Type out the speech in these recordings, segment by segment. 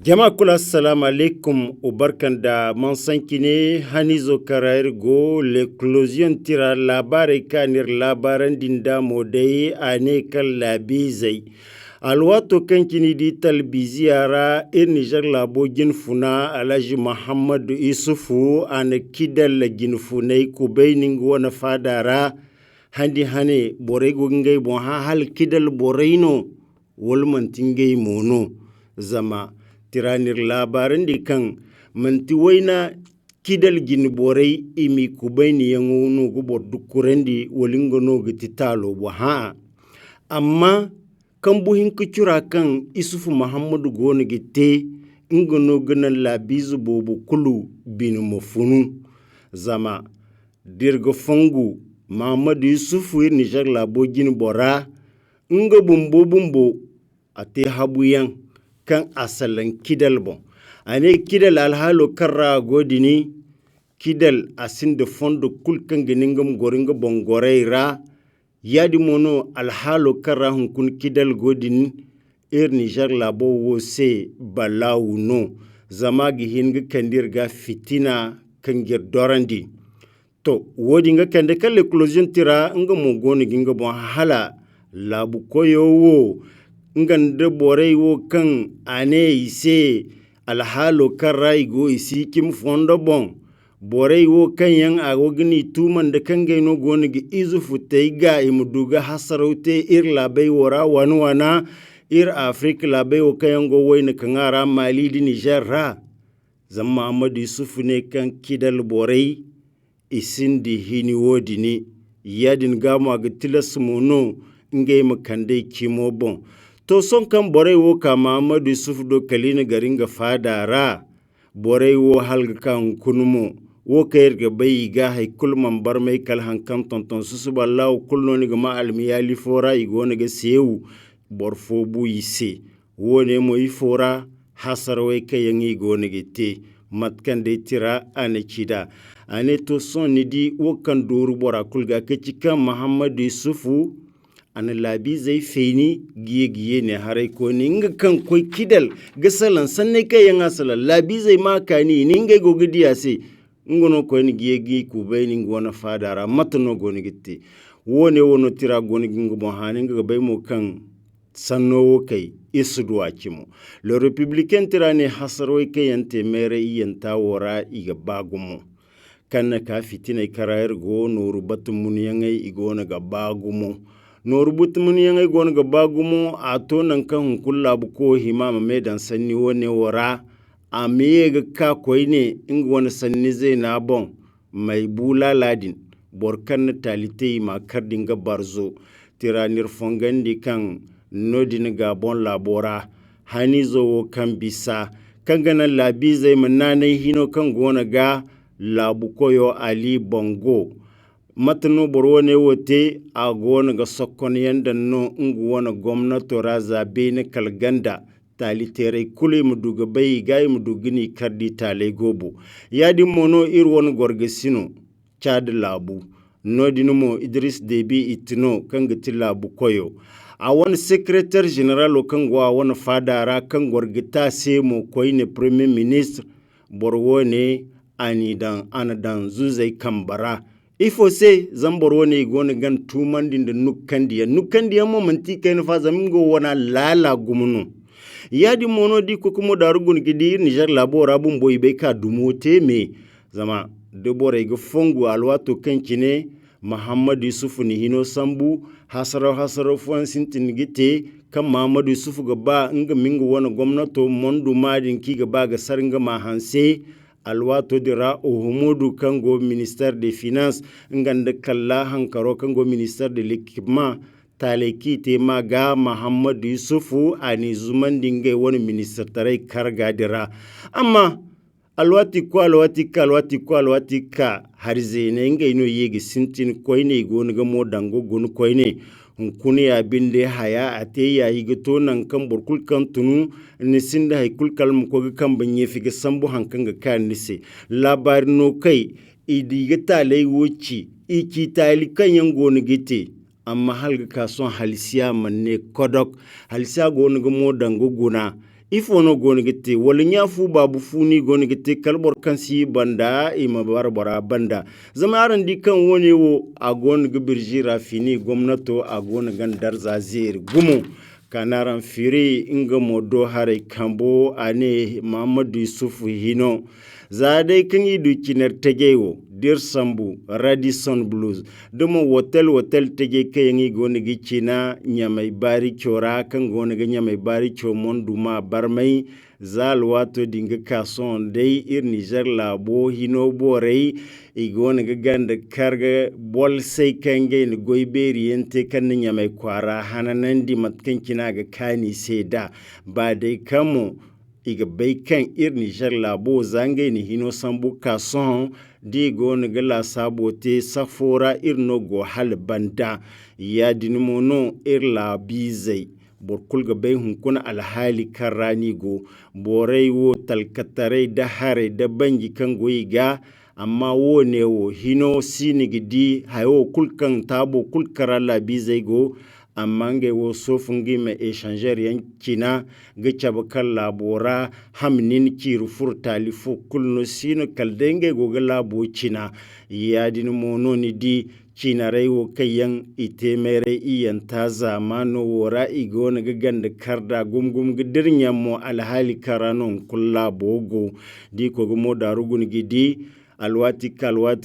Jama'a kula assalamu alaikum ubarkan da man sanki ne hanizo karayar go l'éclosion tira labarai kanir labaran dinda modai ane kan labizai alwato kankini di talbiziyara Niger labogin funa Alhaji Muhammadu Isufu ana kidal ginfunai kubainin wana fadara handi hane borai gungai bon ha hal kidal boraino wolmantingai mono zama tiranir labaran di kan manti waina kidal gini borai imi kubaini yangu gubor dukurendi walingono gititalo waha amma kan buhin kucura kan Isufu Muhammadu gona gite ingono ganan labizu bobu kulu binu mafunu zama dirga fangu Muhammadu Isufu Niger labo gini bora inga bumbo ate habuyan kan asalan kidal bon ane kidal alhalo karra godini kidal asin de fondo kulkan geningam goringa bongoreira yadi mono alhalo karra hunkun kidal godini Niger labo wo se balawu no zamagi hinga kandirga fitina kangir dorandi to wodi nga kande kalle closion tira nga mo goni ginga bon hala labu koyo wo ngande borei wo kan ane ise alhalo karrai go isi kim fondo bon borei wo kan yan agogni tuman da kan gaino goni gi Isufu taiga imuduga hasarote labai wora wanwana Afrika labai wo kan go woyna kangara Mali di Niger ra zamma Muhammadu Isufu ne kan kidal borei isindi hini wodini yadin gamo aga tilas mono ngey makande kimo bon to son kan borei wo ka Muhammadu Isufu do kalina garinga fadara borei wo halga kan kunumo wo kayirga bayi ga hay kulman barmai kal hankan tonton susuballahu kulnoni ga ma almiyali fora igona ga sewu borfo bu yise wone mo ifora hasarwai kayangi gona gite matkan de tira ane kida ane to son nidi wo kan doru bora kulga kacika Muhammadu Isufu ana labi zai feni giye ne harai ko ninga kan koi kidal gasalan sanne kai yan asala labi zai makani ninga gogidi ase ngono ko ni giye ku bai ninga wana fadara matano goni gitte wone wono tira goni ginga bon haninga bai mo kan sanno kai isudu akimo le républicain tira ne hasaro kai yante mere yanta wora iga bagumo kanna ka fitina karayar go noru batumun yangai igona ga bagumo noru batumun yangai gona ga bagumo ato nan kan kullabu ko himama medan sanni wone wora ameye ka koine inga wona sanni zai na bon mai bulaladin borkan talite ma kardinga barzo tiranir fongandi kan nodin ga bon labora hanizo wo kan bisa kan ganan labi zai mananai hino kan gona ga labu koyo Ali Bongo matano borone wote a gona ga sokkon yanda no ngu wona gwamnato raza bene kalganda talitere kule muduga bayi gai mudugini kardi tale gobo yadi mono irwon gorgesino Chad labu nodinmo Idris Deby Itno kangati labu koyo a wani secrétaire général kan gwa wani fadara kan gorgita semo koyne premier ministre borwone anadan zuzai kambara ifo se zamboro ne gona gan tumandin da nukandiya momanti kai na fa zamingo wana lala gumunu yadi mono di ko kuma darugun gidi Niger labora bun boy be ka dumote me zama de bore go fongu alwato kankine Muhammadu Isufu ni hino sambu hasaro fuan sintin gite kan Muhammadu Isufu gaba inga mingo wana gwamnato mondu madin ki gaba ga saringa mahanse alwato dira ohumudu kango ministère des finances nganda kalla hankaro kango ministère de l'équipement taleki te maga Muhammadu Isufu ani zumandinge wani ministère tarai karga dira amma alwati ka harze ne ngai no yegi sintin koine gonu ga modango gonu koine hunkuni ya binde haya ate ya yigito nan kan burkul kan tunu ni sinda hay kul kalm ko ga kan banye figa sambu hankan ga kan nise labar no kai idiga talai wuci iki tali kan yan gonu gite amma halga ka son halsiya manne kodok halsiya gonu ga modango guna ifo no gonigite wala nyafu babu funi gonigite kalbor kansi banda ima barbara banda zamaran di kan woni wo a gonigi birjira fini gwamnato a gonigan darza zir gumu kanaran firi inga modo hare kambo ane Muhammadu Yusufu hino za dai kan yi dukinar tagewo dir sambu Radisson Blues domo hotel tage kayan yi goni gici na nyamai bari kyora kan goni ga nyamai bari kyomon duma barmai zalwato dinga kason dai ir Niger labo hino borei igoni ga ganda karga bol sai kange ni goiberi yente kan nyamai kwara hananan di matkan kina ga kani seda ba dai kamo iga kan ir Niger labo zange ni hino sambu kason di goni gala sabote safora ir no go hal banda ya dinimono ir labizai borkul ga bai hunkuna alhali karani go borai wo talkatarai da hare da bangi kan goyi ga amma wo ne wo hino sinigidi hayo kulkan tabo kulkara labizai go amma nge wo sofungi me échanger yankina ga cabakal labora hamnin kiru furtali fu kulno sino kaldenge go ga labo cina yadin mono ni di cina rai wo kayan ite mere iyan ta zamano wora igona ga ganda karda gumgum gidirnya mo alhali karanon kulla bogo di ko go mo darugun gidi alwati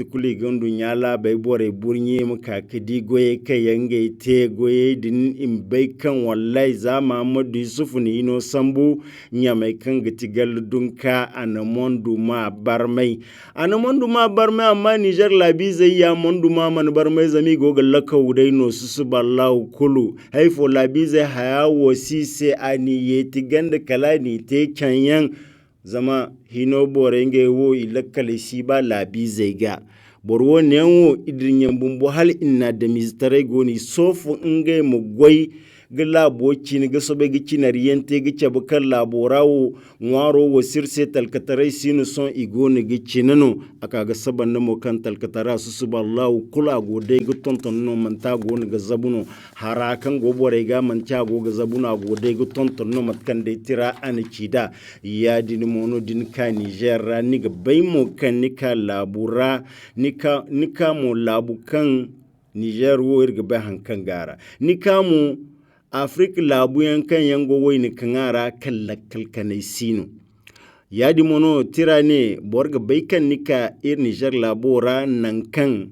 kuli gandu nyala bai bore burnye muka kidi goye kayange te goye din imbai kan wallahi za Muhammadu Yusufu ni ino sambu nyamai kan gitigal dunka anamondu ma barmai amma Niger labi zai ya mondu ma man barmai zami goga laka udai no susu ballahu kulu haifo labi zai haya wasi se ani yeti ganda kalani te kanyan zama hino borenge wo ilakale siba labi zaiga borwo nenwo idrinyan bumbo hal inna da miztare goni sofu ngai mugwai gala boci ga sobe ga cinariyente ga cabakar laborawo ngwaro wo sirse talkatarai sinu son igoni ga cinano aka ga saban na mokan talkatara su suballahu kula gode ga tonton no manta goni ga zabuno harakan go bore ga manta go ga zabuno gode ga tonton no matkan de tira anikida ya din mono din ka Niger ni ga baymo kan nika labura nika mo labukan Niger wo irga ba hankan gara nika mo Afrika labu yankan yango wayni kangara kallakal kanai sino yadi mono tirane borga baikan nika ir Niger labora nankan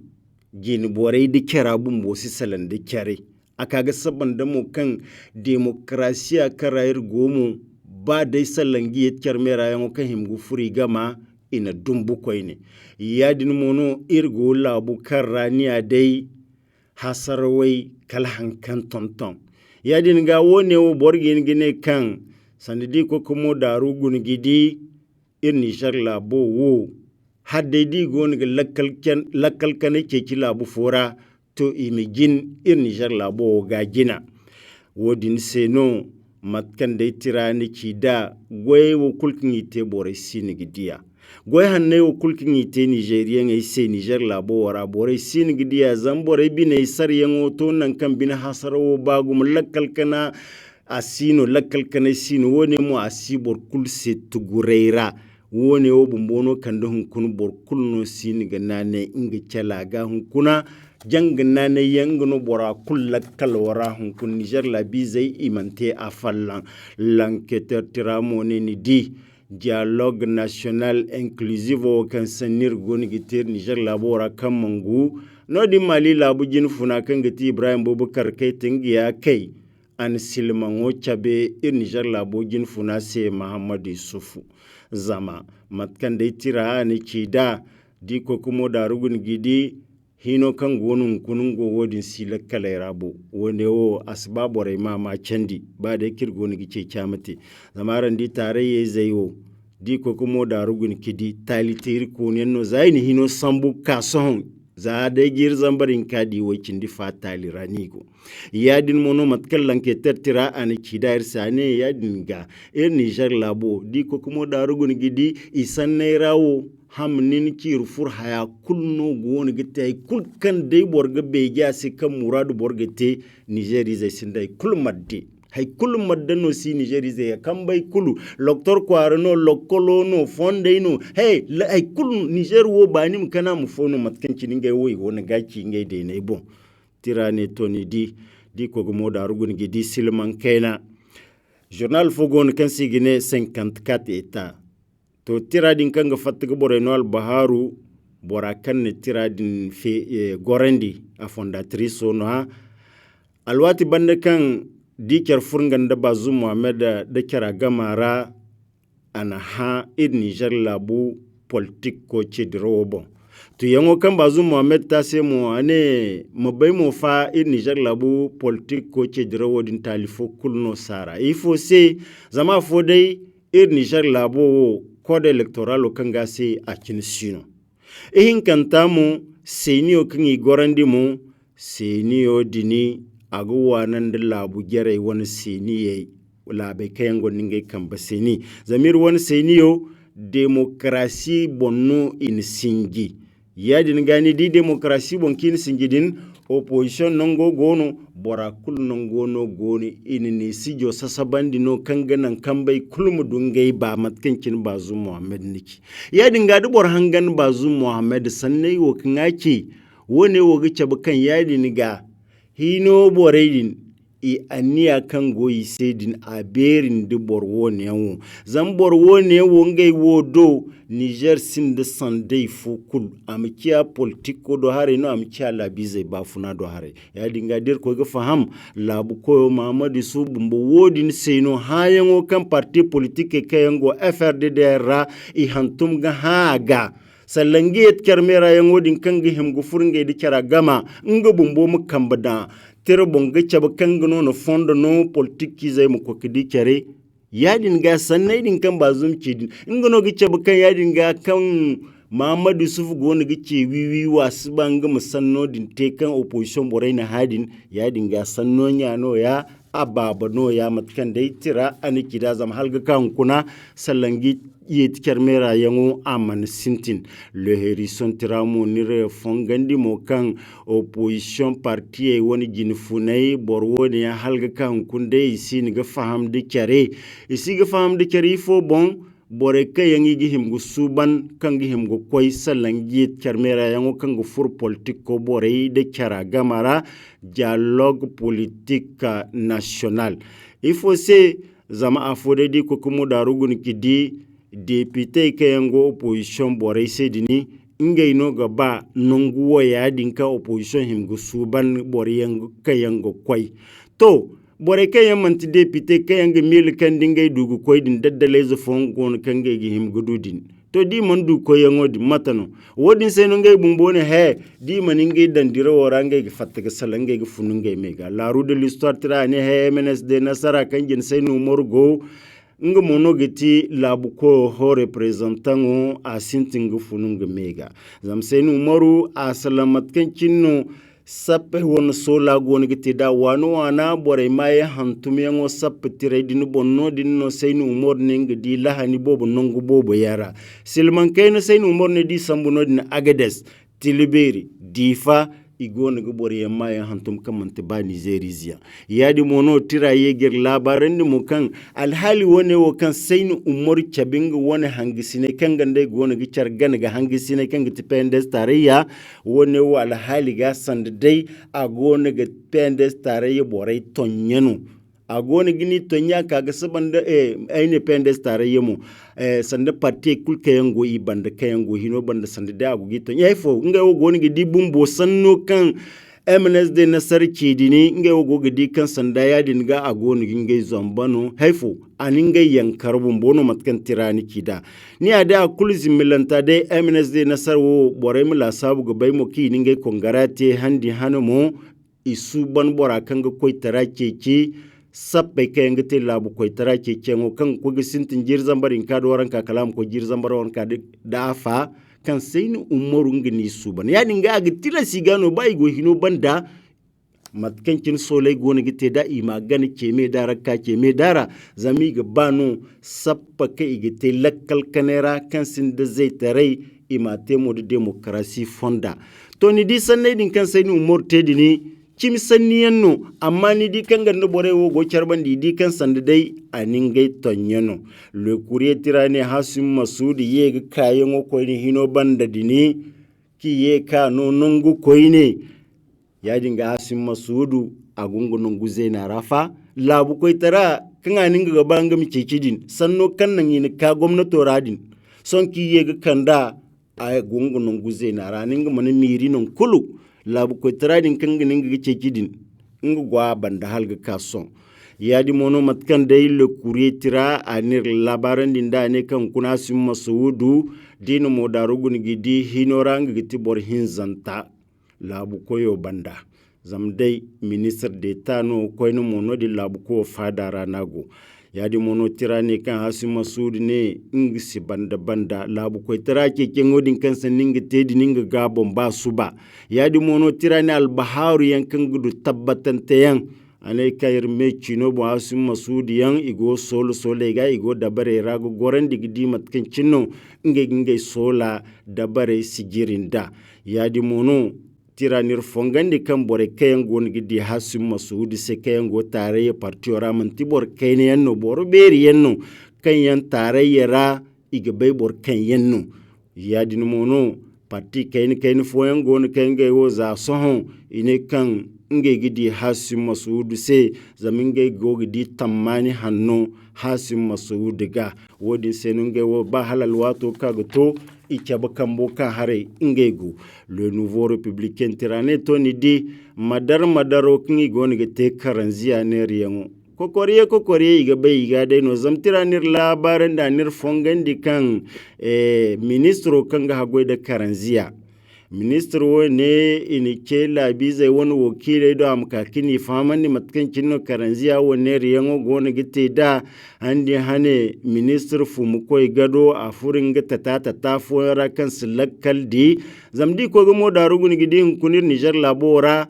gini borai dikera bumbo sisalan dikere akaga saban da mo kan demokrasiya karayir gomo ba dai salangi yetkar mera yango kan himgu furi gama ina dumbu koyne yadi mono irgo labu karraniya dai hasarwai kalhankan tonton yadin ga wone wo borgin gine kan sanidi ko kuma daru gun gidi ir Niger labo wo hadde di gon ga lakkal kan ke ki labu fora to imigin ir Niger labo ga gina wodin seno matkan dai tirani ki da goye wo kulkin ite bore sini gidiya goy hanne wo kulkin ite Nigerien ai se Niger labo wara bore sin gidiya zambore bine sar yango to nan kan bine hasaro bagum lakkal kana asino lakkal kana sino woni mo asibor kulse tugureira woni o bumbono kando hun bor kulno sin ganane inga calaga hun kuna janganane yangno bora kullakkal wara hun kun Niger labi zai imante afallan l'enquêteur tiramone ni di dialogue national inclusive o kan sanir goni gitir Niger labora kan mangu no di Mali labu jin funa kan giti Ibrahim Boubacar kai tingiya kai an silman o chabe ir Niger labo jin funa se Muhammadu Yusufu zama matkan dai tira ni kida di ko kuma darugun gidi hino kan gonun kunun go wodin sila kala rabo wone o asbabo rai ma candi ba da kirgoni gice kyamate zamaran di tarayye zayo di ko kuma da rugun kidi talitiri ko ne no zaini hino sambu kason za da gir zambarin kadi wakin di fatali ranigo yadin mono matkallan ke tertira an kidar sane yadin ga Niger labo di ko kuma da rugun gidi isan ne rawo hamnin kir fur haya kulno goni gitay kulkan dai borga beja se kan muradu borga te Nigeria zai sindai kulmadde hay kulu maddano si nigerize ya kambay kulu loktor kwarano lokolono fondeno hey hay kulu niger wo bani mkana mufono matkanci ninge wo wona gaci ngai de ne bon tirane toni di ko mo da rugun gi di silman kaina journal fogon kan sigine 54 eta to tiradin kan ga fatta bore no al baharu bora kan ne tiradin fe gorendi a fondatrice no ha alwati bande kan diker furgan da Bazoum Mohamed da kira gamara ana ha ir Niger labu politik ko ce bon to yango kan Bazoum Mohamed ta se mo ane mabai mo fa ir Niger labu politik ko ce din talifo kulno sara ifo se zama fo dai ir Niger labu code electoral kan ga se a kinsino ehin kanta mo senior kan i gorandi mo senior dini aguwa nan da labu gere wani seniye labe kayan gwanin gai kan ba seni zamir wani seniyo demokrasi bonno in singi yadin gani di demokrasi bonkin singi din opposition nango gono borakul nango no goni in ne sijo sasabandi no kanganan kambai kulmu dungai ba matkankin Bazoum Mohamed niki yadin gadi bor hangan Bazoum Mohamed sannai wo kangaki wone wo gice bakan yadin ga hino boredin i aniya kan goyi sedin a berin di borwo ne yawo zan borwo ne yawo ngai wodo Niger sin da sandai fukul amkiya politiko do hare no amkiya labize ba funa do hare ya dinga dir ko ga faham labu ko Muhammadu su bumbo wodin seno hayango kan parti politique kayango FRDDR i hantum ga haga salangiyet kermera yango din kanga hemgu furnge di kara gama nga bumbo mu kambada tere bonga chaba kanga no fondo no politiki zai mu kokidi kere yadin ga sanai din kan Bazoum cidin nga no gi chaba kan yadin ga kan Muhammadu Sufu gona gi ce wiwi wasu banga musanno din te kan opposition borai na hadin yadin ga sanno nya no ya ababa no ya matkan dai tira aniki da zam halga kan kuna sallangi yet kermera yango aman sintin le hérison tiramo nire fongandi mo kan opposition parti e woni jinfunay borwoni ya halga kan kunde isi ni ga faham de kere isi ga faham de kere fo bon bore kayangi gi himgu suban kan gi himgu koy salangi kermera yango kan go fur politique ko bore de kara gamara dialogue politique national il faut se zama afode di ko kumu darugun kidi député kayango opposition bore sedini ingay no gaba nonguwo ya dinka opposition himgu suban bore yango kayango koy to bore kayan manti député kayango mil kan dingay dugu koy din daddale zo fongon kangay gi himgu dudin to di man du koyango di matano wodin sai no ngay bumbone he di man ngay dandira warangay gi fattaga salangay gi funungay mega la roue de l'histoire tra ne he MNSD nasara kanjin sai no morgo nga monogeti labu ko ho representant a sintingu fununga mega zam senu moru a salamat kancinno sappe won sola gon giti da wano wana bore maye hantumiyango sappe tiredinu bonno dinno senu umor ninga di lahani bobo nongu bobo yara silman kayno senu umor ne di sambuno din Agades Tiliberi Difa igona ga bore maye hantum kamante ba Nigeria yadi mono tira yeger labaran ni mukan alhali wone wo kan senu umor cabinga wone hangisine kan gande gona gi chargana ga hangisine kan giti pendes tarayya wone wo alhali ga sandai a gona ga pendes tarayya bore tonyano a gona gini tonya kaga sabanda aine pendes tarayya mu sanda parti kul kayango i banda kayango hino banda sanda da agu gito yafo nga wo goni gidi bumbo sanno kan MNSD na sarki dini nga wo gidi kan sanda ya dinga agoni gingai zambano haifo aninga yankar bumbono matkan tirani kida ni ada kul zimilanta dai MNSD na sarwo bore mu la sabu ga baymo ki ninga kongarate handi hanamo isu ban bora kan ga koi tarake ki sappe kayan gite labu koy tara ke kengo kan ko gisintin jirzambarin ka doran ka kalam ko jirzambar won ka da fa kan sayni umaru ngini suban ya dinga ga tila sigano bai go hino banda matkankin solai gona gite da ima gani ke me dara ka ke me dara zami ga bano sappa kai gite lakkal kanera kan sin da zai tare ima temo da demokrasi fonda to ni di sanne din kan sayni umaru tedini cim sanniyanno amma ni di kan ganda bore wo go charbandi di kan sande dai aningai tonyano le courrier tirane Hassim Masudi yega kayengo ko ni hino banda dini ki ye ka no nongu koine yadinga Hassim Masudu agungu nongu zena rafa labu koy tara kanga ninga gabanga mi cecedin sanno kan nan yin ka gwamnato radin son ki yega kanda ay gungu nongu zena raninga man miri non kulu labu koy tara din kanga ninga cecedin nga gwa banda halga kason yadi mono matkan dai le courrier tira anir labaran dinda ne kan kuna Hassim Masudu dino modarugun gidi hinorang giti bor hinzanta labu koyo banda zamdai ministre d'etat no koyno mono di labu ko fadara nago yadi mono tira ne kan Hassim Masudu ne ingisi banda labu koy tira ke kengodin kan saninga tedi ninga gabon ba suba yadi mono tira ne albaharu yankan gudu tabbatan tayan ane kayir me chino bo Hassim Masudu yang igo solo ga igo dabare rago goran digidi matkan chino nge sola dabare sigirinda yadi mono tiranir fongandi kan bore kayan gon gidi Hassim Masudu se kayan go tare parti ora man tibor kayne yanno boro beri yanno kan yan tare yara igbe bor kan yanno yadi mono parti kayne foyan gon kan ge wo za sohon ine kan nge gidi Hassim Masudu se zaminge go gidi tammani hanno Hassim Masudu ga wodi senunge wo ba halal wato kaga to ikaba kambo kan hare ingegu le nouveau républicain tirane to ni di madaro kingi goni ge te karanziya ne riyango kokoriye iga bai iga dai no zamtiranir labaran da nir fongandi kan ministro kan ga hagoi da karanziya ministre wo ne ini ke labizai wani wakilai da amkakini famani matkan kinno karanziya wone riyango gona gite da handi hane ministre fumu koy gado a furin gata ta fuera kan silakal di zamdi ko go modarugun gidin kunir Niger labora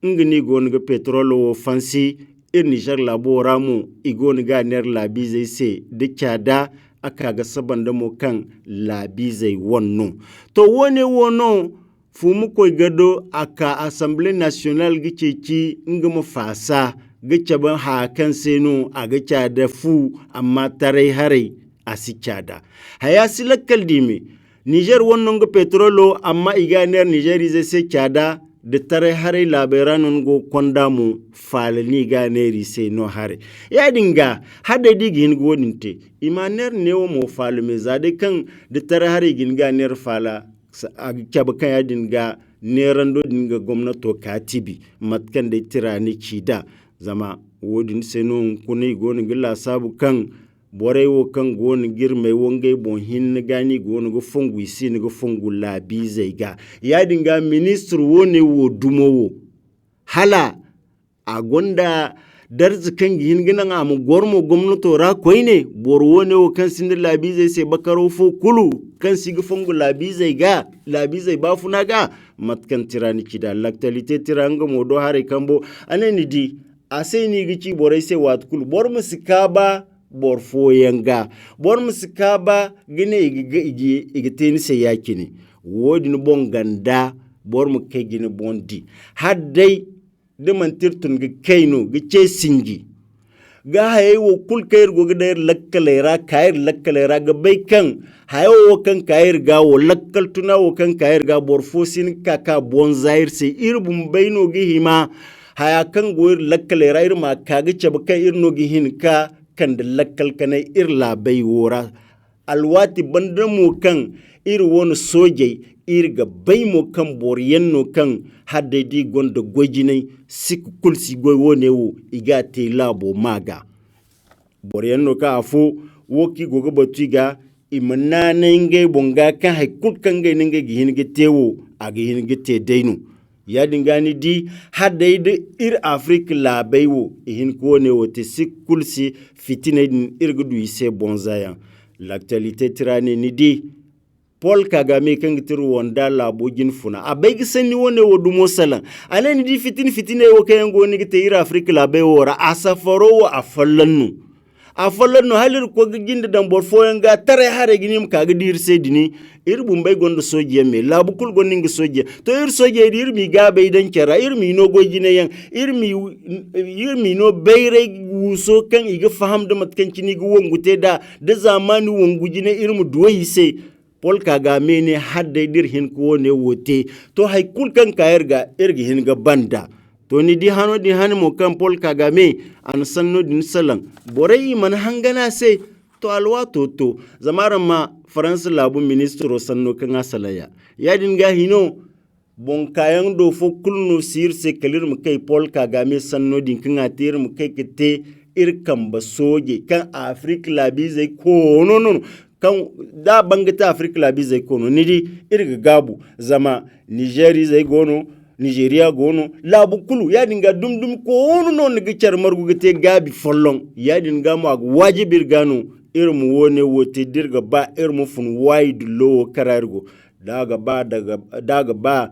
ngini gona ga petrol wo fansi Niger labora mu igoni ga ner labizai se de cada aka ga sabanda mo kan labizai wonno to wone wono fumu koy gado aka Assemblée nationale gici ngama fasa gicaban hakan seno aga cada fu amma tarai hare asikada haya silakal dimi Niger wonno go petrolo amma iganer Niger ize se cada de tarai hare laberanon go kondamu falani ganeri se no hare ya dinga hada digin godinte imaner newo mo falme zade kan de tarai hare gin ganer fala a kyabakan ya dinga nerando dinga gwamnato katibi matkan da tirani kida zama wodin senon kunai goni gilla sabu kan borewo kan goni girmai wongai bon hin gani goni go fongu isi ni go fongu labi zai ga ya dinga minister wone wo dumowo hala a gonda darzi kan gihin ginan amu gormo gwamnato ra koine borwo ne wo kan sin labi zai sai bakaro fo kulu kan sigi fongu labi zai ba funa ga matkan tirani kida l'actualité tiranga modo hare kambo aneni di asai ni gici borai sai wat kulu bor musikaba bor fo yanga bor musikaba gine igiteni sai yakini wodi no bon ganda bor mu kai gine bondi haddai de mantirtun ga kaino ga ce singi ga haye wo kul kayir go ga lakkalera kayir lakkalera ga bai kan haye wo kan kayir ga wo lakkal tuna wo kan kayir ga borfosin kaka bon zair se irbum baino gi hima haya kan go lakkalera irma kaga ceba kan irno gi hin ka kan da lakkal kanai irla bai wora alwati bandamu kan ir won soje irga bai mo kan boriyenno kan haddadi gonda gojinai sikul si goy wonewo iga te labo maga boriyenno ka afu woki gogo batuiga imanana nge bonga kan haykul kan nge nge gihin ge tewo aga hin ge te deinu ya dingani di haddadi ir afrique la baywo hin ko newo te sikul si fitina din irgudu ise bonzaya l'actualité tirani ni di Paul Kagame kan gitiru wanda labogin funa abai gisani wone wodumo salan anani di fitine wo kayan go ni gite ira Afrika labai wora asafaro wa afallannu a fallan no halir ko ginda dan bor foyan ga tare hare ginim ka ga dir se dini ir bumbay gondo soje me labu kul gonin ga soje to ir soje ir mi ga bay dan kera ir mi no go jine yan ir mi no bayre wuso kan iga faham da matkan kini ga wongute da zamani wongu jine ir mu duwai se Paul Kagame ne hadda dir hin ko ne wote to hay kul kan kayar ga irgi hin ga banda to ni di hano mo kan Paul Kagame an sanno din salan borai man hangana sai to alwa to zamaran ma France labu ministro sanno kan asalaya ya dinga hino bon kayan do fo kulno sir se kalir mu kai Paul Kagame sanno din kan atir mu kai kete irkan ba soje kan Afrique labi zai ko no kan da bangata Afrique labi zai ko no nidi irga gabu zama Nigeria gono labu kulu ya dinga dum ko no ne gicar margu gite gabi follon ya dinga mu wajibir gano irmu wone wote dirga ba irmu fun wide low karargo daga ba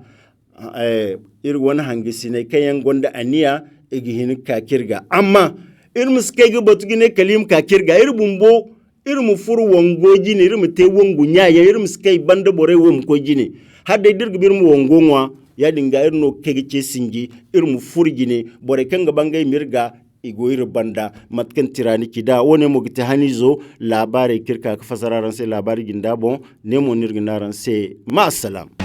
ir wani hangisi ne kayan gonda aniya igihin kakirga amma irmu skege botugine kalim kakirga irbumbo irmu furu wangoji ne irmu te wangu nya ya irmu skei banda bore wom ko jine hadde dirga birmu wongongwa ya dinga irno kege singi irmu furgine bore kanga bangay mirga igoyir banda matkan tirani kida wone mo gite hanizo labare kirka ka fasararan sai labari ginda bon nemo nirginaran sai ma salam